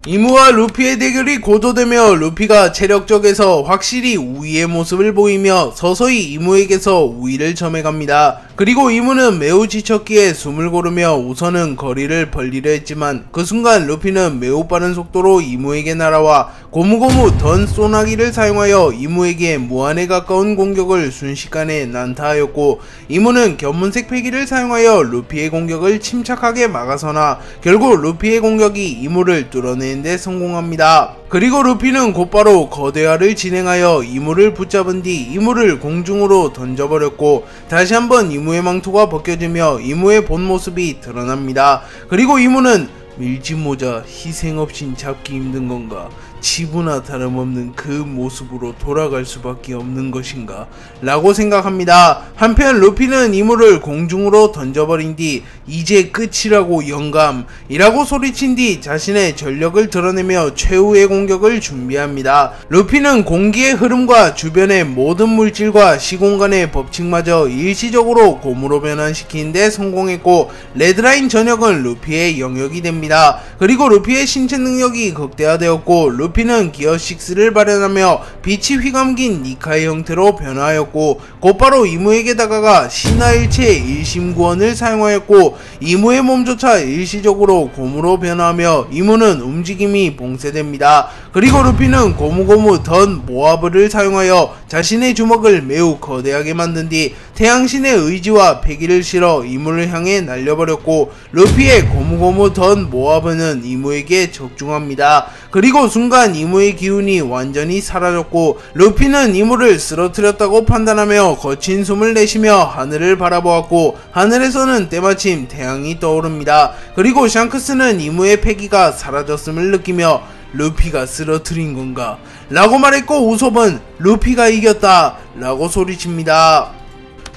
이무와 루피의 대결이 고조되며 루피가 체력적에서 확실히 우위의 모습을 보이며 서서히 이무에게서 우위를 점해갑니다. 그리고 이무는 매우 지쳤기에 숨을 고르며 우선은 거리를 벌리려 했지만 그 순간 루피는 매우 빠른 속도로 이무에게 날아와 고무고무 던 소나기를 사용하여 이무에게 무한에 가까운 공격을 순식간에 난타하였고, 이무는 견문색 패기를 사용하여 루피의 공격을 침착하게 막아서나 결국 루피의 공격이 이무를 뚫어내는 데 성공합니다. 그리고 루피는 곧바로 거대화를 진행하여 이무를 붙잡은 뒤 이무를 공중으로 던져버렸고, 다시 한번 이무의 망토가 벗겨지며 이무의 본 모습이 드러납니다. 그리고 이무는 밀짚모자 희생 없인 잡기 힘든 건가? 지구나 다름없는 그 모습으로 돌아갈 수밖에 없는 것인가? 라고 생각합니다. 한편 루피는 이무를 공중으로 던져버린 뒤 이제 끝이라고 영감이라고 소리친 뒤 자신의 전력을 드러내며 최후의 공격을 준비합니다. 루피는 공기의 흐름과 주변의 모든 물질과 시공간의 법칙마저 일시적으로 고무로 변환시키는 데 성공했고, 레드라인 전역은 루피의 영역이 됩니다. 그리고 루피의 신체 능력이 극대화되었고, 루피는 기어6를 발현하며 빛이 휘감긴 니카의 형태로 변화하였고, 곧바로 이무에게 다가가 신화일체의 일심구원을 사용하였고, 이무의 몸조차 일시적으로 고무로 변화하며 이무는 움직임이 봉쇄됩니다. 그리고 루피는 고무고무 던 모아브를 사용하여 자신의 주먹을 매우 거대하게 만든 뒤 태양신의 의지와 패기를 실어 이무를 향해 날려버렸고, 루피의 고무고무 던 모아브는 이무에게 적중합니다. 그리고 순간 이무의 기운이 완전히 사라졌고, 루피는 이무를 쓰러뜨렸다고 판단하며 거친 숨을 내쉬며 하늘을 바라보았고, 하늘에서는 때마침 태양이 떠오릅니다. 그리고 샹크스는 이무의 패기가 사라졌음을 느끼며 루피가 쓰러뜨린 건가? 라고 말했고, 우솝은 루피가 이겼다 라고 소리칩니다.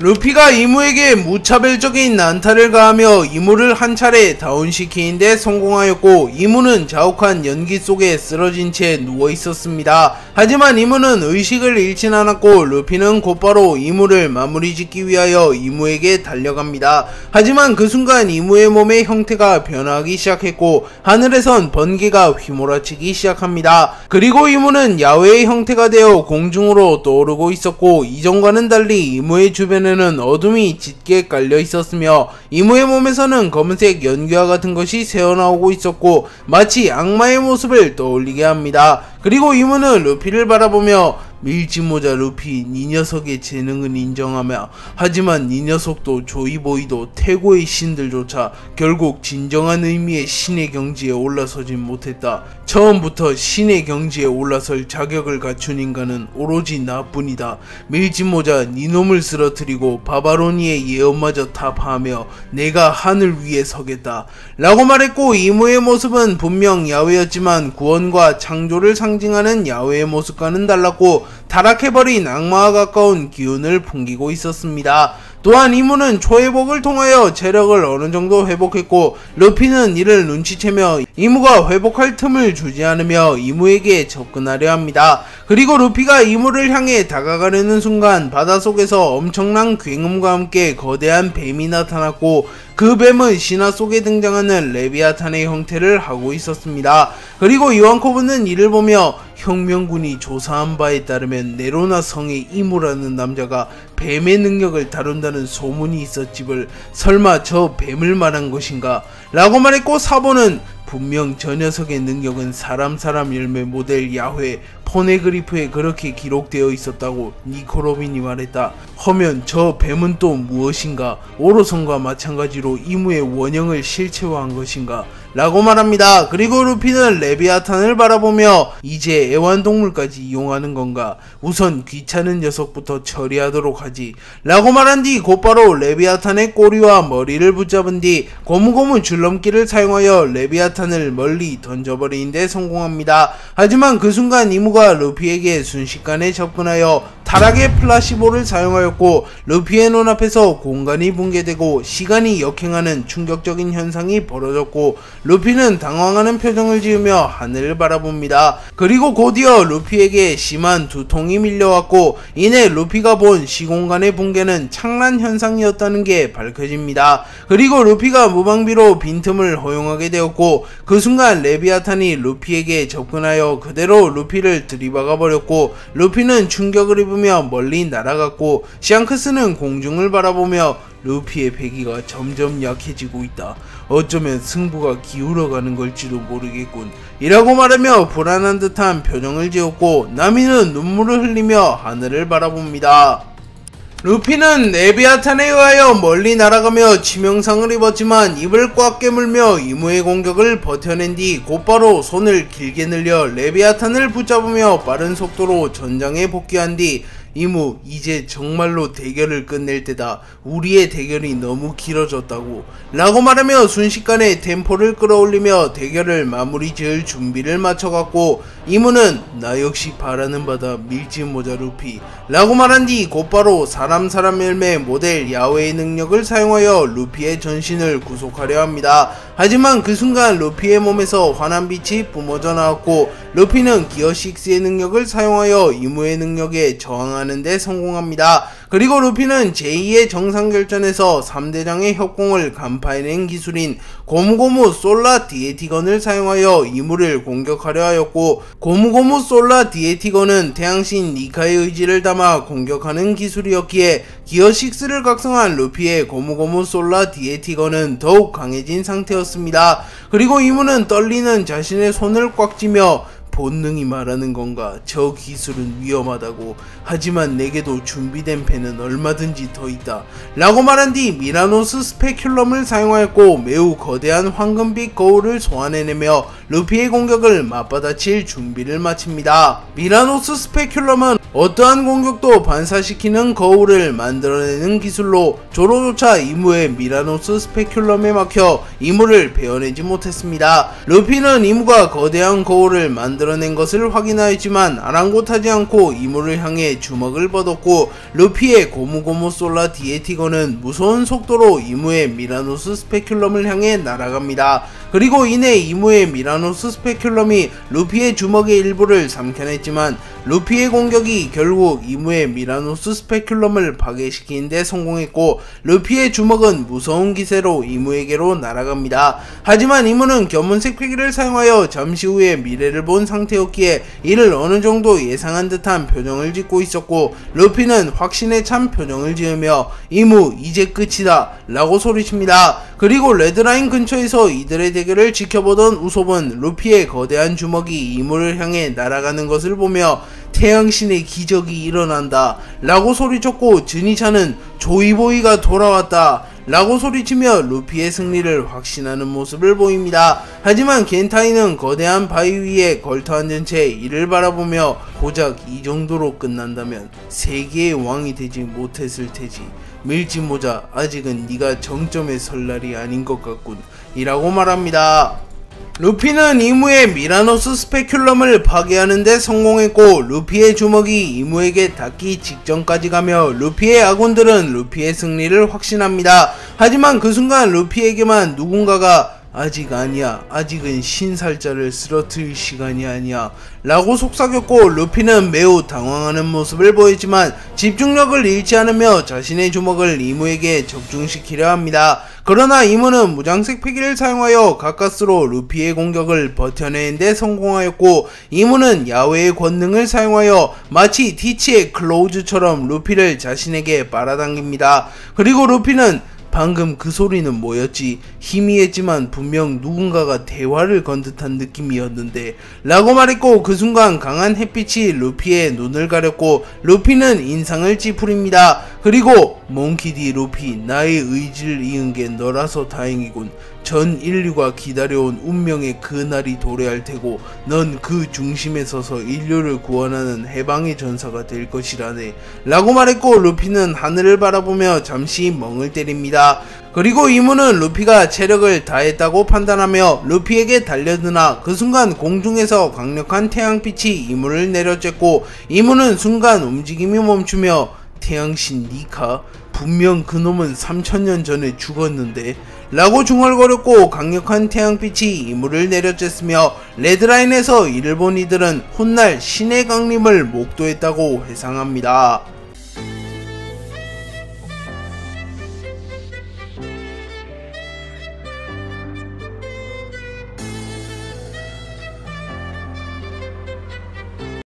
루피가 이무에게 무차별적인 난타를 가하며 이무를 한 차례 다운시키는데 성공하였고, 이무는 자욱한 연기 속에 쓰러진 채 누워있었습니다. 하지만 이무는 의식을 잃진 않았고, 루피는 곧바로 이무를 마무리 짓기 위하여 이무에게 달려갑니다. 하지만 그 순간 이무의 몸의 형태가 변화하기 시작했고, 하늘에선 번개가 휘몰아치기 시작합니다. 그리고 이무는 야외의 형태가 되어 공중으로 떠오르고 있었고, 이전과는 달리 이무의 주변에 어둠이 짙게 깔려 있었으며 이무의 몸에서는 검은색 연기와 같은 것이 새어나오고 있었고, 마치 악마의 모습을 떠올리게 합니다. 그리고 이무는 루피를 바라보며 밀짚모자 루피, 네 녀석의 재능은 인정하며, 하지만 네 녀석도 조이보이도 태고의 신들조차 결국 진정한 의미의 신의 경지에 올라서진 못했다. 처음부터 신의 경지에 올라설 자격을 갖춘 인간은 오로지 나뿐이다. 밀짚모자, 네 놈을 쓰러뜨리고 바바로니의 예언마저 타파하며 내가 하늘 위에 서겠다 라고 말했고, 이무의 모습은 분명 야외였지만 구원과 창조를 상징하는 야외의 모습과는 달랐고, 타락해버린 악마와 가까운 기운을 풍기고 있었습니다. 또한 이무는 초회복을 통하여 체력을 어느정도 회복했고, 루피는 이를 눈치채며 이무가 회복할 틈을 주지 않으며 이무에게 접근하려 합니다. 그리고 루피가 이무를 향해 다가가려는 순간 바닷속에서 엄청난 굉음과 함께 거대한 뱀이 나타났고, 그 뱀은 신화 속에 등장하는 레비아탄의 형태를 하고 있었습니다. 그리고 이완코브는 이를 보며 혁명군이 조사한 바에 따르면 네로나 성의 이무라는 남자가 뱀의 능력을 다룬다는 소문이 있었지을 설마 저 뱀을 말한 것인가? 라고 말했고, 사보는 분명 저 녀석의 능력은 사람 열매 모델 야훼 포네그리프에 그렇게 기록되어 있었다고 니코로빈이 말했다. 허면 저 뱀은 또 무엇인가? 오로성과 마찬가지로 이무의 원형을 실체화한 것인가? 라고 말합니다. 그리고 루피는 레비아탄을 바라보며 이제 애완동물까지 이용하는 건가? 우선 귀찮은 녀석부터 처리하도록 하지 라고 말한 뒤 곧바로 레비아탄의 꼬리와 머리를 붙잡은 뒤 고무고무 줄넘기를 사용하여 레비아탄을 멀리 던져버리는 데 성공합니다. 하지만 그 순간 이무가 루피에게 순식간에 접근하여 타락의 플라시보를 사용하였고 루피의 눈앞에서 공간이 붕괴되고 시간이 역행하는 충격적인 현상이 벌어졌고 루피는 당황하는 표정을 지으며 하늘을 바라봅니다. 그리고 곧이어 루피에게 심한 두통이 밀려왔고 이내 루피가 본 시공간의 붕괴는 창란 현상이었다는 게 밝혀집니다. 그리고 루피가 무방비로 빈틈을 허용하게 되었고 그 순간 레비아탄이 루피에게 접근하여 그대로 루피를 들이박아 버렸고 루피는 충격을 입으며 멀리 날아갔고 샹크스는 공중을 바라보며 루피의 패기가 점점 약해지고 있다. 어쩌면 승부가 기울어가는 걸지도 모르겠군. 이라고 말하며 불안한 듯한 표정을 지었고 나미는 눈물을 흘리며 하늘을 바라봅니다. 루피는 레비아탄에 의하여 멀리 날아가며 치명상을 입었지만 입을 꽉 깨물며 이무의 공격을 버텨낸 뒤 곧바로 손을 길게 늘려 레비아탄을 붙잡으며 빠른 속도로 전장에 복귀한 뒤 이무, 이제 정말로 대결을 끝낼 때다. 우리의 대결이 너무 길어졌다고 라고 말하며 순식간에 템포를 끌어올리며 대결을 마무리 지을 준비를 마쳐갔고 이무는 나 역시 바라는 바다 밀짚모자 루피 라고 말한 뒤 곧바로 사람 열매 모델 야외의 능력을 사용하여 루피의 전신을 구속하려 합니다. 하지만 그 순간 루피의 몸에서 환한 빛이 뿜어져 나왔고 루피는 기어6의 능력을 사용하여 이무의 능력에 저항하는 데 성공합니다. 그리고 루피는 제2의 정상결전에서 3대장의 협공을 간파해낸 기술인 고무고무 솔라 디에티건을 사용하여 이무를 공격하려 하였고 고무고무 솔라 디에티건은 태양신 니카의 의지를 담아 공격하는 기술이었기에 기어6를 각성한 루피의 고무고무 솔라 디에티건은 더욱 강해진 상태였습니다. 그리고 이무는 떨리는 자신의 손을 꽉 쥐며 본능이 말하는 건가? 저 기술은 위험하다고. 하지만 내게도 준비된 패는 얼마든지 더 있다. 라고 말한 뒤 미라노스 스페큘럼을 사용하였고 매우 거대한 황금빛 거울을 소환해내며 루피의 공격을 맞받아칠 준비를 마칩니다. 미라노스 스페큘럼은 어떠한 공격도 반사시키는 거울을 만들어내는 기술로 조로조차 이무의 미라노스 스페큘럼에 막혀 이무를 베어내지 못했습니다. 루피는 이무가 거대한 거울을 만들어낸 것을 확인하였지만 아랑곳하지 않고 이무를 향해 주먹을 뻗었고 루피의 고무고무 솔라 디에티건은 무서운 속도로 이무의 미라노스 스페큘럼을 향해 날아갑니다. 그리고 이내 이무의 미라노스 스페큘럼이 루피의 주먹의 일부를 삼켜냈지만 루피의 공격이 결국 이무의 미라노스 스페큘럼을 파괴시키는 데 성공했고 루피의 주먹은 무서운 기세로 이무에게로 날아갑니다. 하지만 이무는 견문색 패기를 사용하여 잠시 후에 미래를 본 상태였기에 이를 어느정도 예상한 듯한 표정을 짓고 있었고 루피는 확신에 찬 표정을 지으며 이무 이제 끝이다 라고 소리칩니다. 그리고 레드라인 근처에서 이들의 대결을 지켜보던 우솝은 루피의 거대한 주먹이 이무를 향해 날아가는 것을 보며 태양신의 기적이 일어난다 라고 소리쳤고 즈니차는 조이보이가 돌아왔다 라고 소리치며 루피의 승리를 확신하는 모습을 보입니다. 하지만 겐타이는 거대한 바위 위에 걸터앉은 채 이를 바라보며 고작 이 정도로 끝난다면 세계의 왕이 되지 못했을 테지. 밀짚모자 아직은 네가 정점에 설 날이 아닌 것 같군 이라고 말합니다. 루피는 이무의 미라노스 스페큘럼을 파괴하는 데 성공했고 루피의 주먹이 이무에게 닿기 직전까지 가며 루피의 아군들은 루피의 승리를 확신합니다. 하지만 그 순간 루피에게만 누군가가 아직 아니야. 아직은 신살자를 쓰러뜨릴 시간이 아니야. 라고 속삭였고 루피는 매우 당황하는 모습을 보였지만 집중력을 잃지 않으며 자신의 주먹을 이무에게 적중시키려 합니다. 그러나 이무는 무장색 패기를 사용하여 가까스로 루피의 공격을 버텨내는 데 성공하였고 이무는 야외의 권능을 사용하여 마치 티치의 클로우즈처럼 루피를 자신에게 빨아당깁니다. 그리고 루피는 방금 그 소리는 뭐였지? 희미했지만 분명 누군가가 대화를 건 듯한 느낌이었는데 라고 말했고 그 순간 강한 햇빛이 루피의 눈을 가렸고 루피는 인상을 찌푸립니다. 그리고 몽키디 루피 나의 의지를 이은 게 너라서 다행이군. 전 인류가 기다려온 운명의 그 날이 도래할 테고 넌 그 중심에 서서 인류를 구원하는 해방의 전사가 될 것이라네 라고 말했고, 루피는 하늘을 바라보며 잠시 멍을 때립니다. 그리고 이무는 루피가 체력을 다했다고 판단하며 루피에게 달려드나 그 순간 공중에서 강력한 태양빛이 이무를 내려쬐고, 이무는 순간 움직임이 멈추며 태양신 니카? 분명 그놈은 3000년 전에 죽었는데? 라고 중얼거렸고, 강력한 태양빛이 이무를 내려쬐으며 레드라인에서 이를 본 이들은 훗날 신의 강림을 목도했다고 회상합니다.